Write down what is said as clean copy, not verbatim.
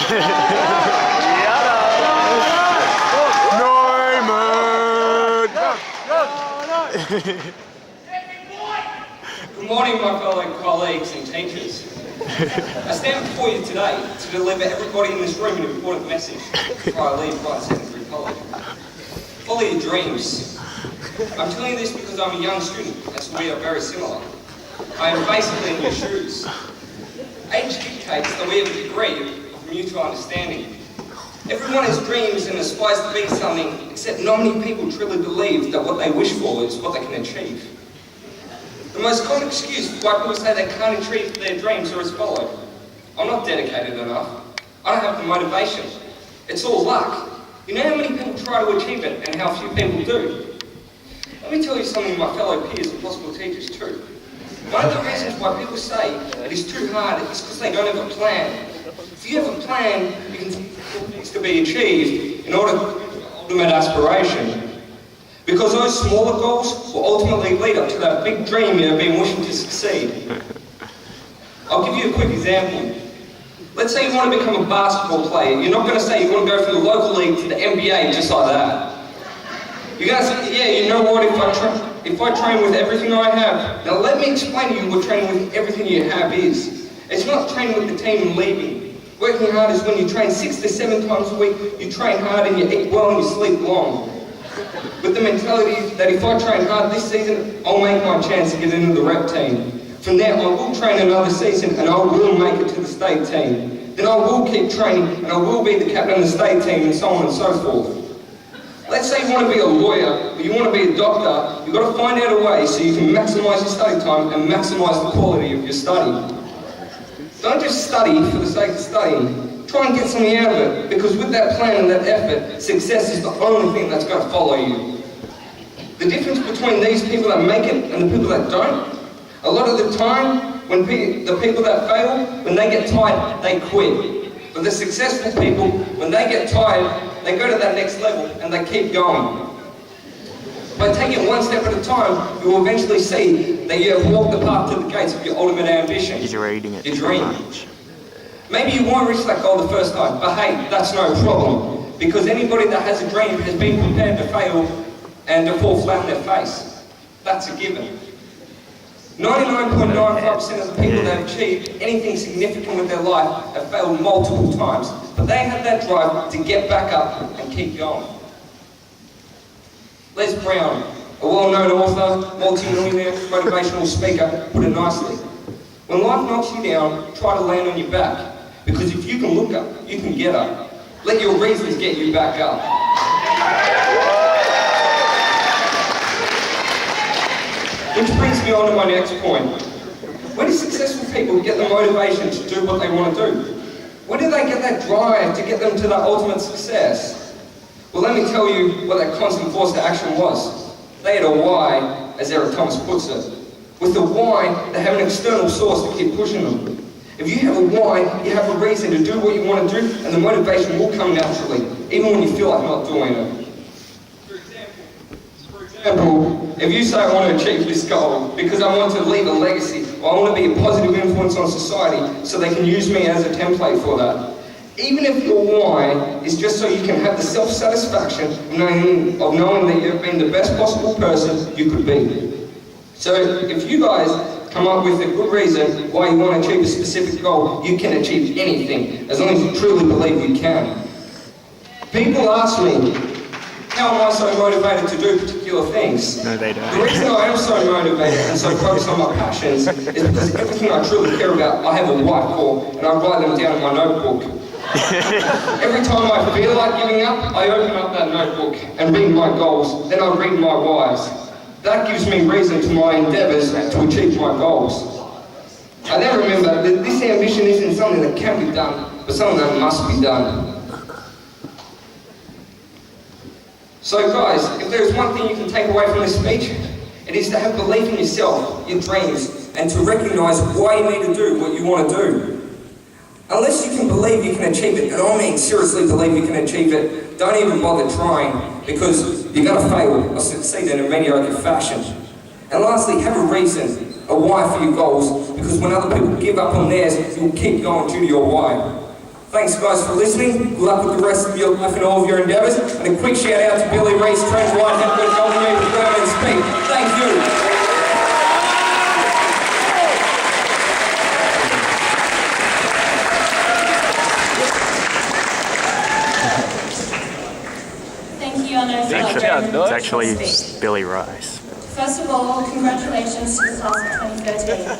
Good morning, my fellow colleagues and teachers. I stand before you today to deliver everybody in this room an important message before I leave Brighton Secondary College. Follow your dreams. I'm telling you this because I'm a young student, and so we are very similar. I am basically in your shoes. Age dictates that we have a degree of mutual understanding. Everyone has dreams and aspires to be something, except not many people truly believe that what they wish for is what they can achieve. The most common excuse why people say they can't achieve their dreams are as follows. I'm not dedicated enough. I don't have the motivation. It's all luck. You know how many people try to achieve it and how few people do? Let me tell you something my fellow peers and possible teachers too. One of the reasons why people say it is too hard is because they don't have a plan. If you have a plan, you can see things to be achieved in order to ultimate aspiration. Because those smaller goals will ultimately lead up to that big dream you have been wishing to succeed. I'll give you a quick example. Let's say you want to become a basketball player. You're not going to say you want to go from the local league to the NBA just like that. You're going to say, yeah, you know what, if I train with everything I have. Now let me explain to you what training with everything you have is. It's not training with the team and leaving. Working hard is when you train 6 to 7 times a week, you train hard and you eat well and you sleep long. With the mentality that if I train hard this season, I'll make my chance to get into the rep team. From there, I will train another season and I will make it to the state team. Then I will keep training and I will be the captain of the state team and so on and so forth. Let's say you want to be a lawyer or you want to be a doctor, you've got to find out a way so you can maximise your study time and maximise the quality of your study. Don't just study for the sake of studying. Try and get something out of it, because with that plan and that effort, success is the only thing that's going to follow you. The difference between these people that make it and the people that don't, a lot of the time, when the people that fail, when they get tired, they quit. But the successful people, when they get tired, they go to that next level and they keep going. By taking it one step at a time, you will eventually see that you have walked the path to the gates of your ultimate ambition, your dream. Maybe you won't reach that goal the first time, but hey, that's no problem. Because anybody that has a dream has been prepared to fail and to fall flat on their face. That's a given. 99.95% of the people that have achieved anything significant with their life have failed multiple times, but they have that drive to get back up and keep going. Les Brown, a well-known author, multi-millionaire, motivational speaker, put it nicely. When life knocks you down, try to land on your back. Because if you can look up, you can get up. Let your reasons get you back up. Which brings me on to my next point. Where do successful people get the motivation to do what they want to do? Where do they get that drive to get them to that ultimate success? Well, let me tell you what that constant force to action was. They had a why, as Eric Thomas puts it. With the why, they have an external source to keep pushing them. If you have a why, you have a reason to do what you want to do, and the motivation will come naturally, even when you feel like not doing it. For example, if you say I want to achieve this goal because I want to leave a legacy, or I want to be a positive influence on society so they can use me as a template for that. Even if your why is just so you can have the self-satisfaction of knowing that you've been the best possible person you could be. So if you guys come up with a good reason why you want to achieve a specific goal, you can achieve anything, as long as you truly believe you can. People ask me, how am I so motivated to do particular things? No, they don't. The reason I am so motivated and so focused on my passions is because everything I truly care about, I have a why for, and I write them down in my notebook. Every time I feel like giving up, I open up that notebook and read my goals, then I read my whys. That gives me reason to my endeavours to achieve my goals. I then remember that this ambition isn't something that can be done, but something that must be done. So guys, if there is one thing you can take away from this speech, it is to have belief in yourself, your dreams, and to recognise why you need to do what you want to do. Unless you can believe you can achieve it, and I mean seriously believe you can achieve it, don't even bother trying, because you're going to fail or succeed in a mediocre fashion. And lastly, have a reason, a why for your goals, because when other people give up on theirs, you'll keep going due to your why. Thanks guys for listening. Good luck with the rest of your life and all of your endeavours. And a quick shout out to Billy Reese, Trent White, Hepburn, Golden with Graham and Speak. Thank you. Thank you, Yono, for that very It's actually speech. Billy Rice. First of all, congratulations to the class of 2013.